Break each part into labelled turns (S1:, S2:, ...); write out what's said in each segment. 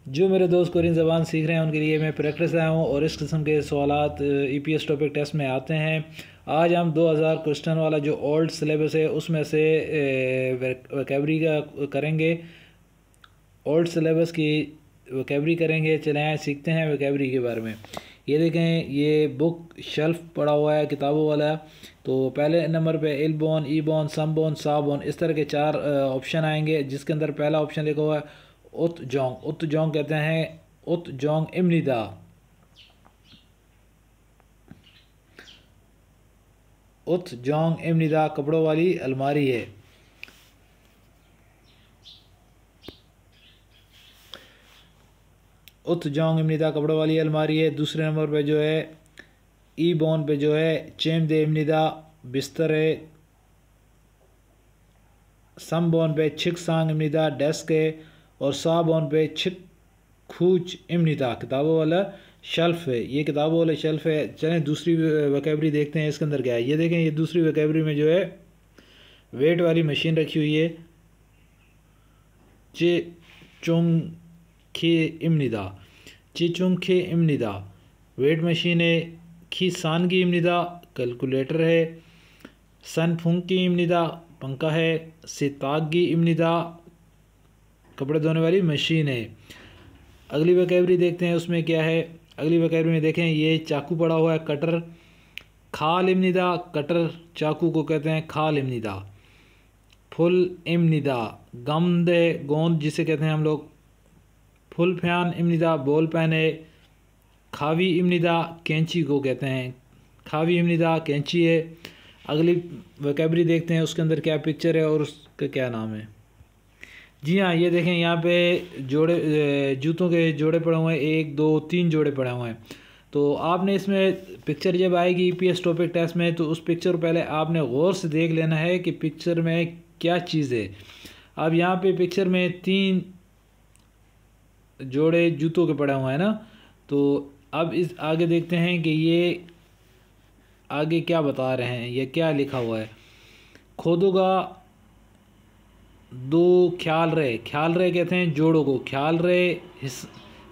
S1: जो मेरे दोस्त कोरियन ज़बान सीख रहे हैं उनके लिए मैं प्रैक्टिस आया हूँ और इस किस्म के सवालात ईपीएस टॉपिक टेस्ट में आते हैं। आज हम 2000 क्वेश्चन वाला जो ओल्ड सिलेबस है उसमें से वोकैबरी का करेंगे। ओल्ड सिलेबस की वोकैबरी करेंगे। चले आए सीखते हैं वोकैबरी के बारे में। ये देखें, ये बुक शेल्फ पड़ा हुआ है किताबों वाला। तो पहले नंबर पे इल बोन, ई बोन, सम बोन, सा बोन, इस तरह के चार ऑप्शन आएंगे, जिसके अंदर पहला ऑप्शन लिखा हुआ है उत जोंग। उत जोंग कहते हैं उत जोंग इमनिदा। उत जोंग इमनिदा कपड़ों वाली अलमारी है। उत जोंग इमनिदा कपड़ों वाली अलमारी है। दूसरे नंबर पे जो है ई बोन पे जो है चेम दे इमनिदा बिस्तर है। सम बोन पे छिक सांग इमनिदा डेस्क है। और सा बोन पे छिक खूच इमनिदा किताबों वाला शेल्फ है। ये किताबों वाला शेल्फ है। चलें दूसरी वोकैबरी देखते हैं इसके अंदर क्या है। ये देखें, ये दूसरी वोकैबरी में जो है वेट वाली मशीन रखी हुई है। चे चुंग खे इमनिदा, चे चुंग खे इमनिदा वेट मशीन है। खी सान की इमनिदा कैलकुलेटर है। सन फुंग की इमनिदा पंखा है। सितागी इमनिदा कपड़े धोने वाली मशीन है। अगली वोकैबरी देखते हैं उसमें क्या है। अगली वोकैबरी में देखें, ये चाकू पड़ा हुआ है कटर। खाल इमनिदा कटर चाकू को कहते हैं खाल इमनिदा। फुल इमनिदा गम दे गोंद जिसे कहते हैं हम लोग। फुल फैन इमनिदा बॉल पेन है। खावी इमनिदा कैंची को कहते हैं। खावी इमनिदा कैंची है। अगली वोकैबरी देखते हैं उसके अंदर क्या पिक्चर है और उसका क्या नाम है। जी हाँ, ये देखें, यहाँ पे जोड़े जूतों के जोड़े पड़े हुए हैं। 1 2 3 जोड़े पड़े हुए हैं। तो आपने इसमें पिक्चर जब आएगी ईपीएस टॉपिक टेस्ट में तो उस पिक्चर को पहले आपने गौर से देख लेना है कि पिक्चर में क्या चीज़ है। अब यहाँ पे पिक्चर में 3 जोड़े जूतों के पड़े हुए हैं ना। तो अब इस आगे देखते हैं कि ये आगे क्या बता रहे हैं, ये क्या लिखा हुआ है। खोदूगा दो ख्याल रहे कहते हैं जोड़ों को। ख्याल रहे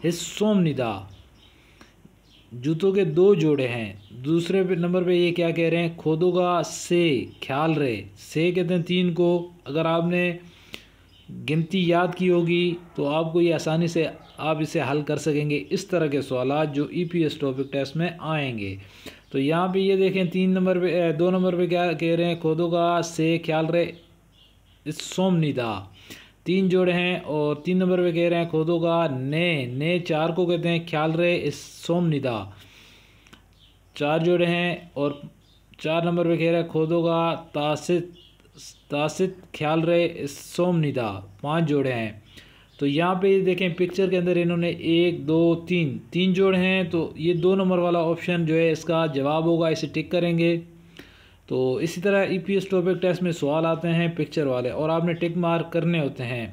S1: हिस्सों निदा जूतों के 2 जोड़े हैं। दूसरे नंबर पे ये क्या कह रहे हैं, खोदूगा से ख्याल रहे, से कहते हैं 3 को। अगर आपने गिनती याद की होगी तो आपको ये आसानी से आप इसे हल कर सकेंगे। इस तरह के सवाल जो ईपीएस टॉपिक टेस्ट में आएंगे। तो यहाँ पे ये देखें 3 नंबर पे 2 नंबर पे क्या कह रहे हैं, खोदूगा से ख्याल रहे इस सोमनिदा 3 जोड़े हैं। और 3 नंबर पे कह रहे हैं खोदूगा ने 4 को कहते हैं ख्याल रहे इस सोमनिदा 4 जोड़े हैं। और 4 नंबर पे कह रहा है खोदूगा तासित ख्याल रहे इस सोमनिदा 5 जोड़े हैं। तो यहाँ पे देखें पिक्चर के अंदर इन्होंने 1 2 3 जोड़े हैं। तो ये 2 नंबर वाला ऑप्शन जो है इसका जवाब होगा, इसे टिक करेंगे। तो इसी तरह ईपीएस टॉपिक टेस्ट में सवाल आते हैं पिक्चर वाले और आपने टिक मार्क करने होते हैं।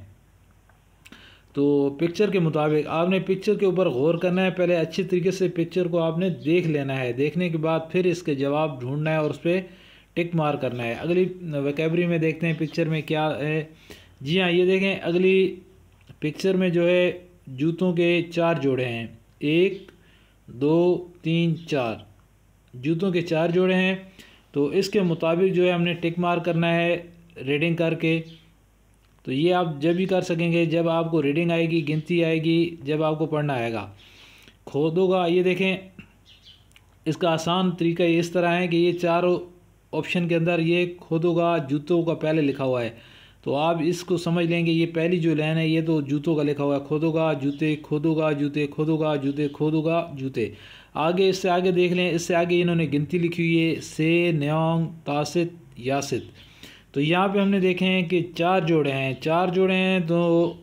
S1: तो पिक्चर के मुताबिक आपने पिक्चर के ऊपर गौर करना है। पहले अच्छी तरीके से पिक्चर को आपने देख लेना है। देखने के बाद फिर इसके जवाब ढूंढना है और उस पर टिक मार्क करना है। अगली वोकैबरी में देखते हैं पिक्चर में क्या है। जी हाँ, ये देखें, अगली पिक्चर में जो है जूतों के 4 जोड़े हैं। 1 2 3 4 जूतों के 4 जोड़े हैं। तो इसके मुताबिक जो है हमने टिक मार्क करना है रीडिंग करके। तो ये आप जब भी कर सकेंगे जब आपको रीडिंग आएगी, गिनती आएगी, जब आपको पढ़ना आएगा। खोदूगा, ये देखें, इसका आसान तरीका इस तरह है कि ये 4 ऑप्शन के अंदर ये खोदूगा जूतों का पहले लिखा हुआ है। तो आप इसको समझ लेंगे, ये पहली जो लाइन है ये तो जूतों का लिखा हुआ है। खोदूगा जूते, खोदूगा जूते, खोदूगा जूते, खोदूगा जूते। आगे इससे आगे देख लें, इससे आगे इन्होंने गिनती लिखी हुई है से न्योंग तासित यासित। तो यहाँ पे हमने देखे हैं कि 4 जोड़े हैं। 4 जोड़े हैं तो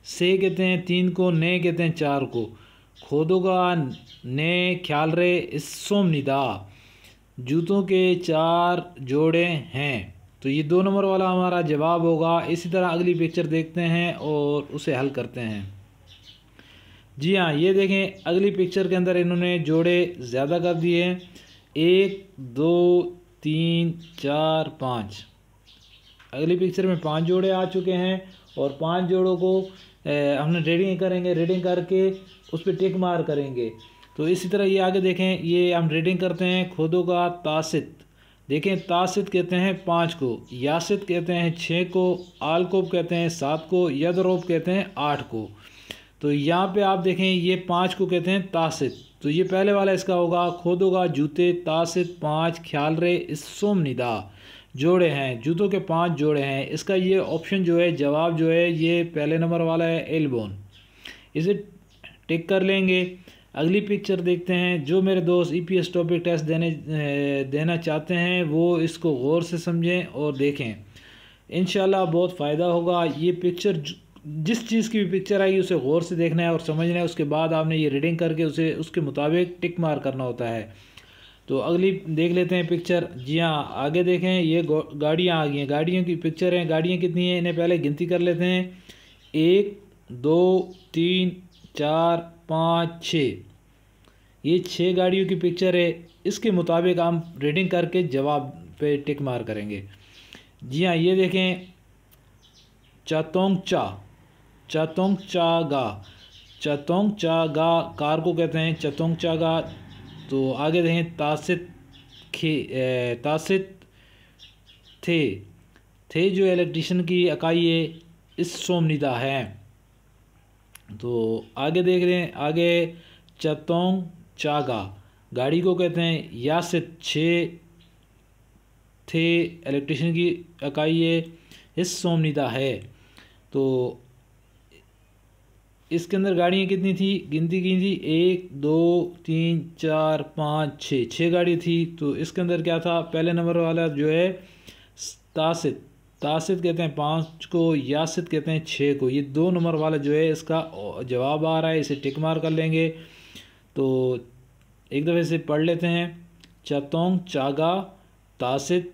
S1: से कहते हैं 3 को, ने कहते हैं 4 को। खोदूगा ने ख्याल रहे इस सोमनिदा जूतों के 4 जोड़े हैं। तो ये 2 नंबर वाला हमारा जवाब होगा। इसी तरह अगली पिक्चर देखते हैं और उसे हल करते हैं। जी हाँ, ये देखें, अगली पिक्चर के अंदर इन्होंने जोड़े ज़्यादा कर दिए हैं। 1 2 3 4 5। अगली पिक्चर में 5 जोड़े आ चुके हैं और 5 जोड़ों को हमने रीडिंग करेंगे, रीडिंग करके उस पर टिक मार करेंगे। तो इसी तरह ये आगे देखें, ये हम रीडिंग करते हैं खुदोगा तासित। देखें तासित कहते हैं 5 को, यासित कहते हैं 6 को, आलकोब कहते हैं 7 को, यदरोब कहते हैं 8 को। तो यहाँ पे आप देखें ये 5 को कहते हैं तासित। तो ये पहले वाला इसका होगा खोदोगा जूते तासित 5 ख्याल रे इस सोमनिदा जोड़े हैं, जूतों के 5 जोड़े हैं। इसका ये ऑप्शन जो है जवाब जो है ये पहले नंबर वाला है एल्बोन, इसे टिक कर लेंगे। अगली पिक्चर देखते हैं। जो मेरे दोस्त ईपीएस टॉपिक टेस्ट देना चाहते हैं वो इसको गौर से समझें और देखें, इंशाल्लाह बहुत फ़ायदा होगा। ये पिक्चर जिस चीज़ की भी पिक्चर आएगी उसे गौर से देखना है और समझना है, उसके बाद आपने ये रीडिंग करके उसे उसके मुताबिक टिक मार करना होता है। तो अगली देख लेते हैं पिक्चर। जी हाँ, आगे देखें ये गाड़ियाँ आ गई हैं, गाड़ियों की पिक्चर हैं। गाड़ियाँ कितनी हैं इन्हें पहले गिनती कर लेते हैं। 1 2 3 4 5 6, ये 6 गाड़ियों की पिक्चर है। इसके मुताबिक हम रीडिंग करके जवाब पे टिक मार करेंगे। जी हाँ, ये देखें चातोंगचा, चातोंगचागा, चातोंगचागा कार को कहते हैं चातोंगचागा। तो आगे देखें तासित तासित थे जो इलेक्ट्रिशियन की इकाई है इस सोमनिदा है। तो आगे देख रहे हैं, आगे चातोंग चागा गाड़ी को कहते हैं, यासित 6 थे इलेक्ट्रिशियन की इकाई है इस सोमनिदा है। तो इसके अंदर गाड़ियाँ कितनी थी गिनती की थी 1 2 3 4 5 6, 6 गाड़ी थी। तो इसके अंदर क्या था, पहले नंबर वाला जो है तासित, तासित कहते हैं 5 को, यासित कहते हैं 6 को। ये 2 नंबर वाला जो है इसका जवाब आ रहा है, इसे टिक मार कर लेंगे। तो एक दफ़े से पढ़ लेते हैं। चातोंग चागा तासित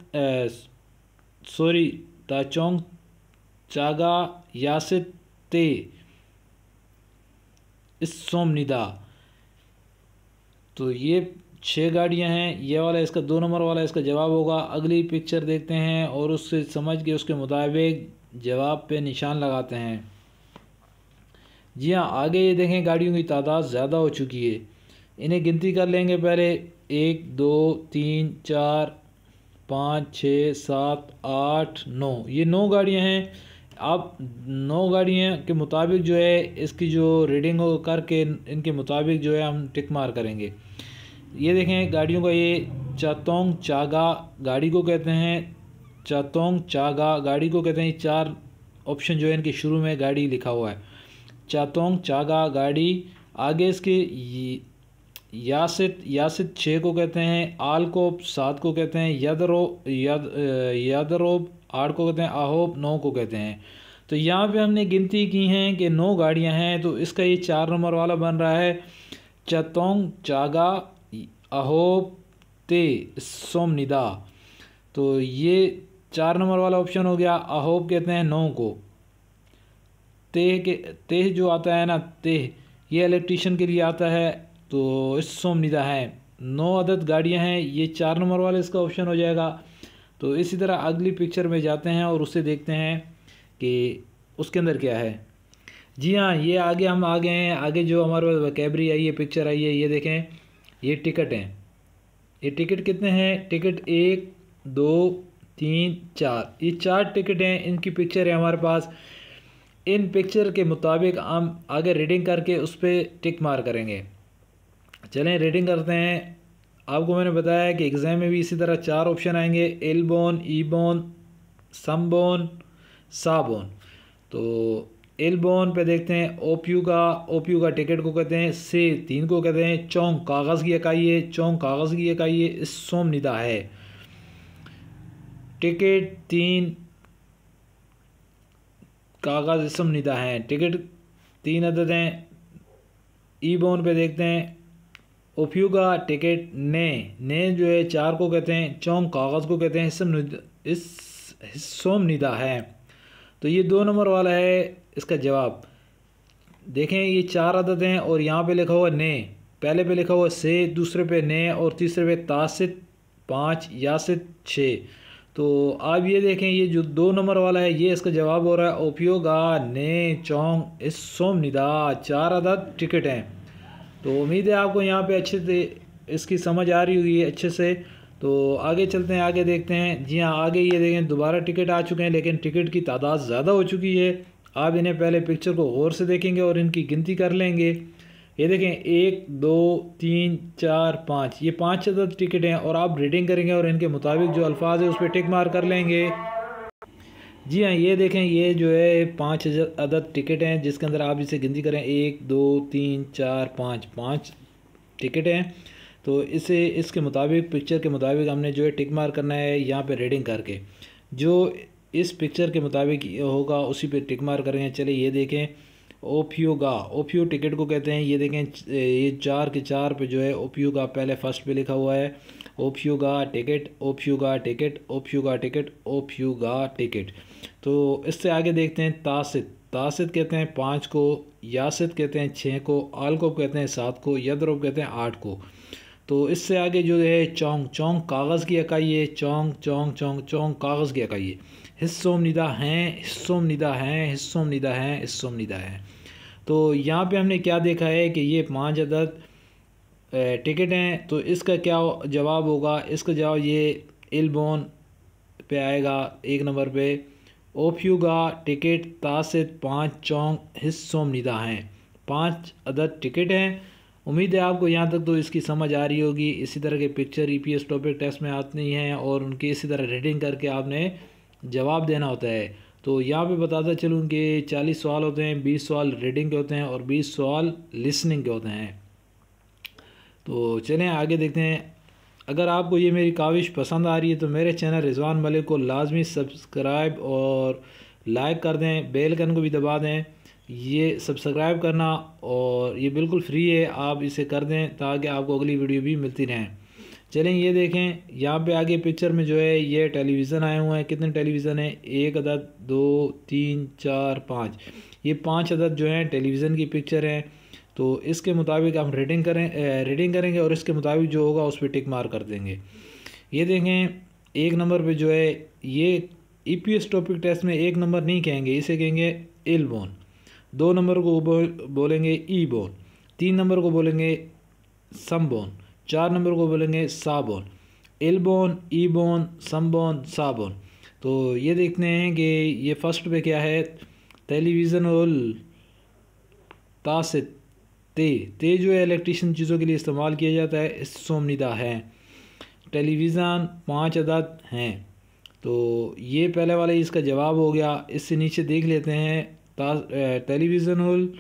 S1: ताचोंग चागा यासित ते इस सोमनिदा। तो ये 6 गाड़ियां हैं, ये वाला इसका 2 नंबर वाला इसका जवाब होगा। अगली पिक्चर देखते हैं और उससे समझ के उसके मुताबिक जवाब पे निशान लगाते हैं। जी हाँ, आगे ये देखें गाड़ियों की तादाद ज़्यादा हो चुकी है, इन्हें गिनती कर लेंगे पहले। 1 2 3 4 5 6 7 8 9, ये 9 गाड़ियाँ हैं। आप 9 गाड़ियाँ के मुताबिक जो है इसकी जो रीडिंग हो करके इनके मुताबिक जो है हम टिक मार करेंगे। ये देखें गाड़ियों का, ये चातोंग चागा गाड़ी को कहते हैं, चातोंग चागा गाड़ी को कहते हैं। 4 ऑप्शन जो है इनके शुरू में गाड़ी लिखा हुआ है, चातोंग चागा गाड़ी। आगे इसके यासित 6 को कहते हैं, आलकोप 7 को कहते हैं, यादरोब 8 को कहते हैं, आहोब 9 को कहते हैं। तो यहाँ पे हमने गिनती की हैं कि 9 गाड़ियाँ हैं, तो इसका ये 4 नंबर वाला बन रहा है चातोंग चागा आहोब ते सोमनिदा। तो ये 4 नंबर वाला ऑप्शन हो गया। आहोब कहते हैं 9 को, ते जो आता है ना, ते ये इलेक्ट्रिशियन के लिए आता है। तो इस सोमनिदा है 9 अदद गाड़ियां हैं, ये 4 नंबर वाला इसका ऑप्शन हो जाएगा। तो इसी तरह अगली पिक्चर में जाते हैं और उसे देखते हैं कि उसके अंदर क्या है। जी हाँ, ये आगे हम आ गए हैं। आगे जो हमारे पास वोकैबरी आई है, पिक्चर आई है, ये देखें ये टिकट हैं। ये टिकट कितने हैं, टिकट 1 2 3 4, ये 4 टिकट हैं, इनकी पिक्चर है हमारे पास। इन पिक्चर के मुताबिक हम आगे रीडिंग करके उस पर टिक मार करेंगे। चलें रीडिंग करते हैं। आपको मैंने बताया कि एग्ज़ाम में भी इसी तरह 4 ऑप्शन आएंगे, एलबोन, ईबोन, समबोन, साबोन। तो एलबोन पे देखते हैं ओप्यू का टिकट को कहते हैं, से 3 को कहते हैं, चौंग कागज़ की इकाई है, चौंग कागज़ की इकाई है, इस सोमनिदा है। टिकट 3 कागज़ सोमनिदा हैं, टिकट 3 अदद हैं। ईबोन पे देखते हैं ओप्यूगा टिकट ने जो है 4 को कहते हैं, चौंग कागज़ को कहते हैं, इस सोमनिदा है। तो ये 2 नंबर वाला है इसका जवाब। देखें ये 4 अदद हैं और यहाँ पे लिखा हुआ ने, पहले पे लिखा हुआ से, दूसरे पे ने और तीसरे पे तासित 5, यासित 6। तो आप ये देखें, ये जो 2 नंबर वाला है ये इसका जवाब हो रहा है ओपियोगा ने चोंग इस सोमनिदा। 4 अदद टिकट हैं। तो उम्मीद है आपको यहाँ पे अच्छे से इसकी समझ आ रही होगी अच्छे से। तो आगे चलते हैं, आगे देखते हैं। जी हाँ, आगे ये देखें दोबारा टिकट आ चुके हैं, लेकिन टिकट की तादाद ज़्यादा हो चुकी है। आप इन्हें पहले पिक्चर को गौर से देखेंगे और इनकी गिनती कर लेंगे। ये देखें 1 2 3 4 5, ये 5 अदद टिकट हैं और आप रीडिंग करेंगे और इनके मुताबिक जो अल्फाज है उस पर टिक मार कर लेंगे। जी हाँ, ये देखें, ये जो है 5 अदद टिकट हैं जिसके अंदर आप इसे गिनती करें 1 2 3 4 5, 5 टिकट हैं। तो इसे इसके मुताबिक पिक्चर के मुताबिक हमने जो है टिक मार करना है यहाँ पे रीडिंग करके। जो इस पिक्चर के मुताबिक होगा उसी पे टिक मार करेंगे। चलिए ये देखें, ओपियोगा, ओपियो टिकट को कहते हैं। ये देखें, ये 4 के 4 पे जो है ओपियोगा पहले फर्स्ट पे लिखा हुआ है। ओपियोगा टिकट, ओपियोगा टिकट, ओपियोगा टिकट, ओपियोगा टिकट। तो इससे आगे देखते हैं तासित। तासित कहते हैं 5 को, यासित कहते हैं 6 को, आलकोब कहते हैं 7 को, यदरोब कहते हैं 8 को। तो इससे आगे जो है चौंग, चौंग कागज़ की इकाई है। चौंग चौंग चौंग चौंग कागज़ की इकाई है। हिस्सोम निदा हैं, हिस्सोम निदा हैं, हिस्सोम निदा हैं, हिस्सोम निदा हैं। तो यहाँ पे हमने क्या देखा है कि ये 5 अदद टिकट हैं। तो इसका क्या जवाब होगा? इसका जवाब ये इलबोन पे आएगा 1 नंबर पे। ओपियोगा टिकट तासित 5 चौंग हिस्सोम निदा हैं। 5 अदद टिकट हैं। उम्मीद है आपको यहाँ तक तो इसकी समझ आ रही होगी। इसी तरह के पिक्चर ईपीएस टॉपिक टेस्ट में आती हैं और उनकी इसी तरह रीडिंग करके आपने जवाब देना होता है। तो यहाँ पे बताता चलूँ कि 40 सवाल होते हैं, 20 सवाल रीडिंग के होते हैं और 20 सवाल लिसनिंग के होते हैं। तो चलें आगे देखते हैं। अगर आपको ये मेरी काविश पसंद आ रही है तो मेरे चैनल रिजवान मलिक को लाजमी सब्सक्राइब और लाइक कर दें, बेल आइकन को भी दबा दें। ये सब्सक्राइब करना और ये बिल्कुल फ्री है, आप इसे कर दें ताकि आपको अगली वीडियो भी मिलती रहें। चलें ये देखें, यहाँ पे आगे पिक्चर में जो है ये टेलीविज़न आए हुए हैं। कितने टेलीविज़न हैं? 1 अदद, 2 3 4 5। ये 5 अदद जो हैं टेलीविज़न की पिक्चर हैं। तो इसके मुताबिक हम रीडिंग करेंगे और इसके मुताबिक जो होगा उस पर टिक मार कर देंगे। ये देखें 1 नंबर पे जो है ये ईपीएस टॉपिक टेस्ट में 1 नंबर नहीं कहेंगे, इसे कहेंगे इलबोन। 2 नंबर को बोलेंगे ई बोन। 3 नंबर को बोलेंगे समबोन। 4 नंबर को बोलेंगे साबोन। इलबोन, ई बोन, समबोन, साबोन। तो ये देखते हैं कि ये फर्स्ट पे क्या है? टेलीविज़न उल तासित ते जो है इलेक्ट्रिशियन चीज़ों के लिए इस्तेमाल किया जाता है। इस सोमनिदा है। टेलीविज़न 5 अदद हैं। तो ये पहले वाला इसका जवाब हो गया। इससे नीचे देख लेते हैं टेलीविज़न उल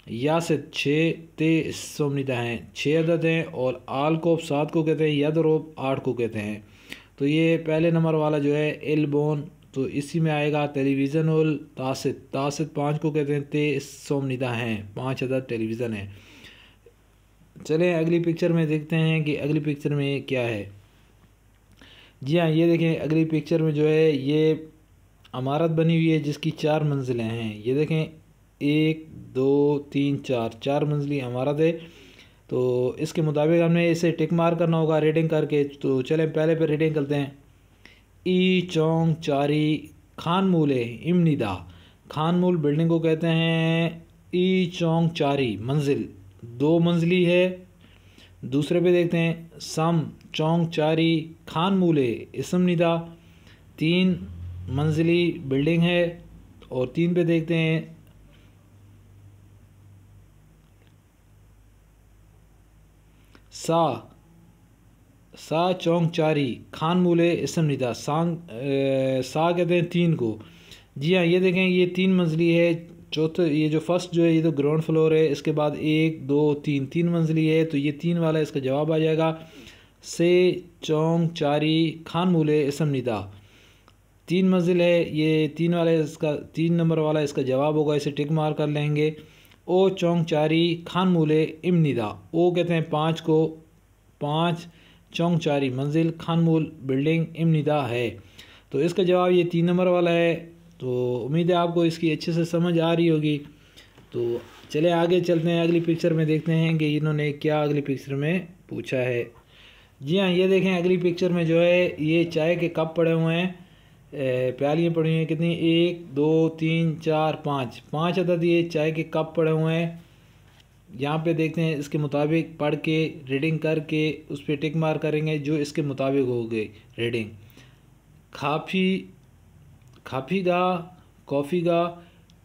S1: यासित 6 ते सोमनिदा हैं, 6 अदद हैं और आलकोब 7 को कहते हैं, यदरोब 8 को कहते हैं। तो ये पहले नंबर वाला जो है इलबोन, तो इसी में आएगा टेलीविज़न उल तासित। तासित 5 को कहते हैं, ते सोमनिदा हैं, 5 अदद टेलीविज़न हैं। चलें अगली पिक्चर में देखते हैं कि अगली पिक्चर में क्या है। जी हाँ, ये देखें अगली पिक्चर में जो है ये इमारत बनी हुई है जिसकी 4 मंजिलें हैं। ये देखें 1 2 3 4, 4 मंजिली इमारत है। तो इसके मुताबिक हमने इसे टिक मार करना होगा रीडिंग करके। तो चलें पहले पे रीडिंग करते हैं। ई चौंग चारी खानमूले इमनिदा। खानमूल बिल्डिंग को कहते हैं। ई चौंग चारी मंजिल 2 मंजिली है। दूसरे पे देखते हैं सम चौंग चारी खानमूले इसम निदा 3 मंजिली बिल्डिंग है। और 3 पे देखते हैं सा चौंग चारी खानमूले इसम निदा सा कहते हैं 3 को। जी हाँ, ये देखें ये 3 मंजिली है। चौथे ये जो फर्स्ट जो है ये तो ग्राउंड फ्लोर है। इसके बाद 1 2 3, 3 मंजिली है। तो ये 3 वाला इसका जवाब आ जाएगा। से चौंग चारी खानमूले इसम निदा 3 मंजिल है। ये 3 वाला इसका 3 नंबर वाला इसका जवाब होगा, इसे टिक मार कर लेंगे। ओ चौंग चारी खानमूले इमनिदा, ओ कहते हैं 5 को, 5 चौंग चारी मंजिल, खानमूल बिल्डिंग, इमनिदा है। तो इसका जवाब ये 3 नंबर वाला है। तो उम्मीद है आपको इसकी अच्छे से समझ आ रही होगी। तो चले आगे चलते हैं, अगली पिक्चर में देखते हैं कि इन्होंने क्या अगली पिक्चर में पूछा है। जी हाँ, ये देखें अगली पिक्चर में जो है ये चाय के कप पड़े हुए हैं, प्यालियाँ पड़ी हुई हैं कितनी, 1 2 3 4 5, 5 अदद ये चाय के कप पड़े हुए हैं। यहाँ पे देखते हैं इसके मुताबिक पढ़ के रीडिंग करके उस पर टिक मार करेंगे जो इसके मुताबिक हो गई रीडिंग। खाफीगा कॉफ़ीगा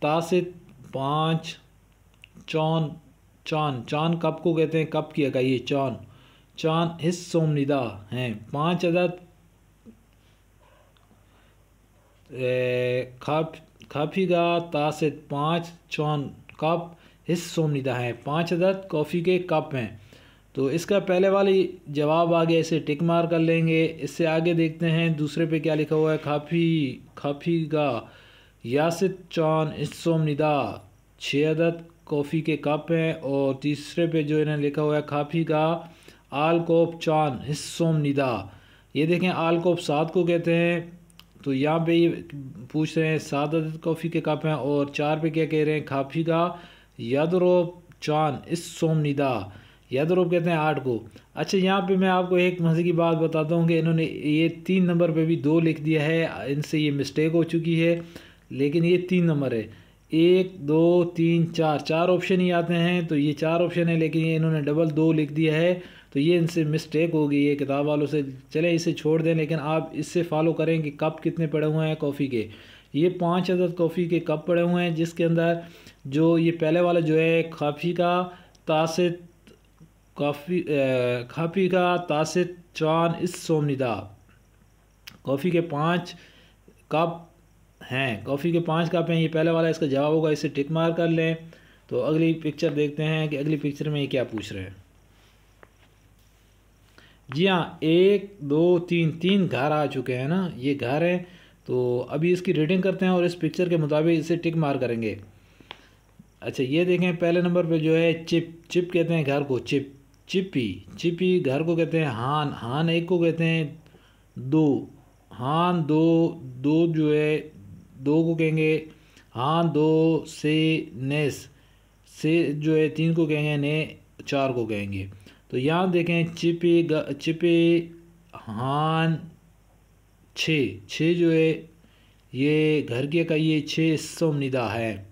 S1: तासित 5 चौन चान चान कप को कहते हैं, कप की इकाई ये चान चान हिस्सोमनिदा हैं 5 अदद। खाफीगा तासित 5 चौन कप हिस्सोमनिदा हैं 5 अदद कॉफ़ी के कप हैं। तो इसका पहले वाली जवाब आ गया, इसे टिक मार कर लेंगे। इससे आगे देखते हैं दूसरे पे क्या लिखा हुआ है। खाफीगा यासित चौन हिस्सोमनिदा 6 अदद कॉफ़ी के कप हैं। और तीसरे पे जो इन्हें लिखा हुआ है खाफीगा आलकोप चान हिस्सोमनिदा, ये देखें आलकोप 7 को कहते हैं। तो यहाँ पे ये पूछ रहे हैं 7 अदद कॉफ़ी के कप हैं। और 4 पे क्या कह रहे हैं, खाफीगा यादरोप चान हिस्सोमनिदा, यादरोप कहते हैं 8 को। अच्छा, यहाँ पे मैं आपको एक मज़े की बात बताता हूँ कि इन्होंने ये 3 नंबर पे भी 2 लिख दिया है, इनसे ये मिस्टेक हो चुकी है, लेकिन ये 3 नंबर है। 1 2 3 4 4 ऑप्शन ही आते हैं, तो ये 4 ऑप्शन है, लेकिन ये इन्होंने डबल 2 लिख दिया है, तो ये इनसे मिस्टेक हो गई है किताब वालों से। चले इसे छोड़ दें, लेकिन आप इससे फॉलो करें कि कप कितने पड़े हुए हैं कॉफ़ी के। ये 5 अदद कॉफ़ी के कप पड़े हुए हैं, जिसके अंदर जो ये पहले वाला जो है खाफी का तासित चान इस सोमनिदा, कॉफ़ी के 5 कप हैं, कॉफ़ी के 5 कप हैं, ये पहले वाला इसका जवाब होगा, इसे टिक मार कर लें। तो अगली पिक्चर देखते हैं कि अगली पिक्चर में ये क्या पूछ रहे हैं। जी हाँ, 1 2 3 घर आ चुके हैं ना, ये घर हैं। तो अभी इसकी रीडिंग करते हैं और इस पिक्चर के मुताबिक इसे टिक मार करेंगे। अच्छा, ये देखें पहले नंबर पे जो है चिप कहते हैं घर को, चिपी घर को कहते हैं। हान एक को कहते हैं। दो हान दो दो जो है 2 को कहेंगे हान 2 से नेस से जो है 3 को कहेंगे, ने 4 को कहेंगे। तो यहाँ देखें चिपे हान 6 जो है ये घर की इकाई ये 6 सोमनिदा है।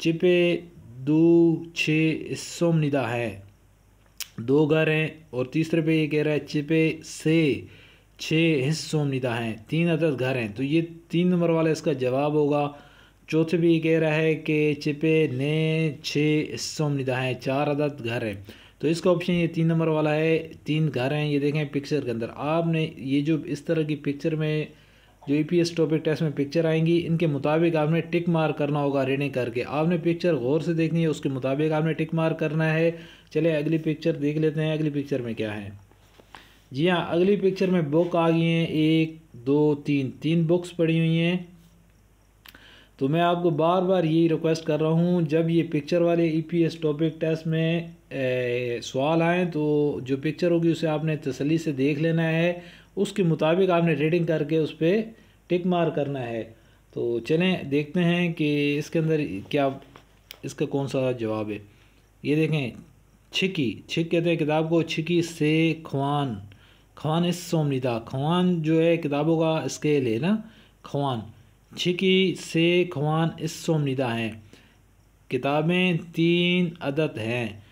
S1: चिपे 2 6 सोमनिदा है, 2 घर हैं। और तीसरे पे ये कह रहा है चिपे से 6 हिस्सोमनिदा हैं, 3 अदद घर हैं। तो ये 3 नंबर वाला इसका जवाब होगा। चौथे भी ये कह रहा है कि चिपे ने 6 हिस्सोमनिदा हैं, 4 अदद घर हैं। तो इसका ऑप्शन ये 3 नंबर वाला है, 3 घर हैं। ये देखें पिक्चर के अंदर आपने ये जो इस तरह की पिक्चर में जो ईपीएस टॉपिक टेस्ट में पिक्चर आएंगी, इनके मुताबिक आपने टिक मार करना होगा। रीडिंग करके आपने पिक्चर गौर से देखनी है, उसके मुताबिक आपने टिक मार करना है। चले अगली पिक्चर देख लेते हैं, अगली पिक्चर में क्या है। जी हाँ, अगली पिक्चर में बुक आ गई हैं 1 2 3 बुक्स पड़ी हुई हैं। तो मैं आपको बार बार यही रिक्वेस्ट कर रहा हूँ, जब ये पिक्चर वाले ईपीएस टॉपिक टेस्ट में सवाल आएँ तो जो पिक्चर होगी उसे आपने तसल्ली से देख लेना है, उसके मुताबिक आपने रीडिंग करके उस पर टिक मार करना है। तो चलें देखते हैं कि इसके अंदर क्या, इसका कौन सा जवाब है। ये देखें छिक कहते हैं किताब को, छिकी से खवान इस सोमनिदा, खवान जो है किताबों का स्केल है ना, खवान छिकी से खवान इस सोमनिदा हैं, किताबें 3 अदद हैं।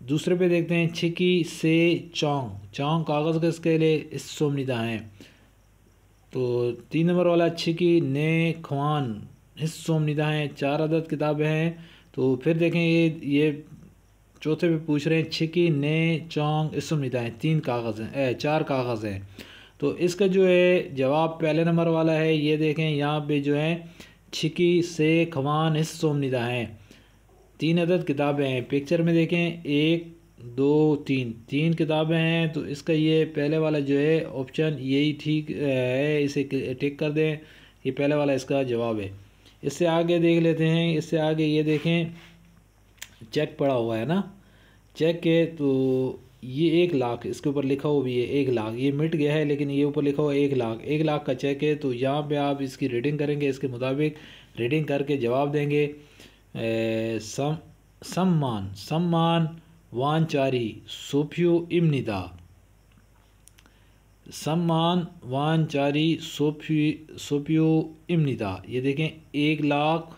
S1: दूसरे पे देखते हैं छिकी से चौंग कागज़ का स्केल है, इस सोमनिदा हैं। तो 3 नंबर वाला छिकी ने खवान इस सोमनिदा हैं, 4 अदद किताबें हैं। तो फिर देखें ये चौथे पे पूछ रहे हैं छिकी ने चौंग इस सोमनिदा हैं, 3 कागज़ हैं 4 कागज़ हैं। तो इसका जो है जवाब पहले नंबर वाला है। ये देखें यहाँ पे जो है छिकी से खवान इस सोमनिदा हैं, 3 अदद किताबें हैं। पिक्चर में देखें 1 2 3 किताबें हैं। तो इसका ये पहले वाला जो है ऑप्शन यही ठीक है, इसे टिक कर दें, ये पहले वाला इसका जवाब है। इससे आगे देख लेते हैं, इससे आगे ये देखें चेक पड़ा हुआ है ना, चेक है। तो ये 1 लाख इसके ऊपर लिखा हुआ भी है, 1 लाख ये मिट गया है, लेकिन ये ऊपर लिखा हुआ है 1 लाख का चेक है। तो यहाँ पे आप इसकी रीडिंग करेंगे, इसके मुताबिक रीडिंग करके जवाब देंगे। सम्मान वानचारी सोफियो इमनिदा, सम्मान वान चारी सोपियो इमनिदा। ये देखें 1 लाख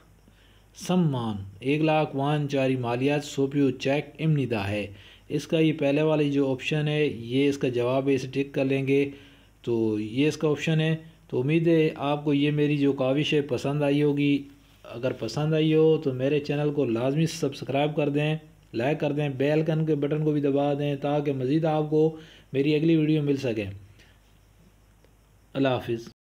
S1: सम्मान 1 लाख वान चारी मालियात सोपियो चेक इमनिदा है। इसका ये पहले वाली जो ऑप्शन है ये इसका जवाब है, इसे टिक कर लेंगे तो ये इसका ऑप्शन है। तो उम्मीद है आपको ये मेरी जो काविश है पसंद आई होगी। अगर पसंद आई हो तो मेरे चैनल को लाजमी सब्सक्राइब कर दें, लाइक कर दें, बेल आइकन के बटन को भी दबा दें ताकि मज़ीद आपको मेरी अगली वीडियो मिल सके। अल्लाह हाफिज़।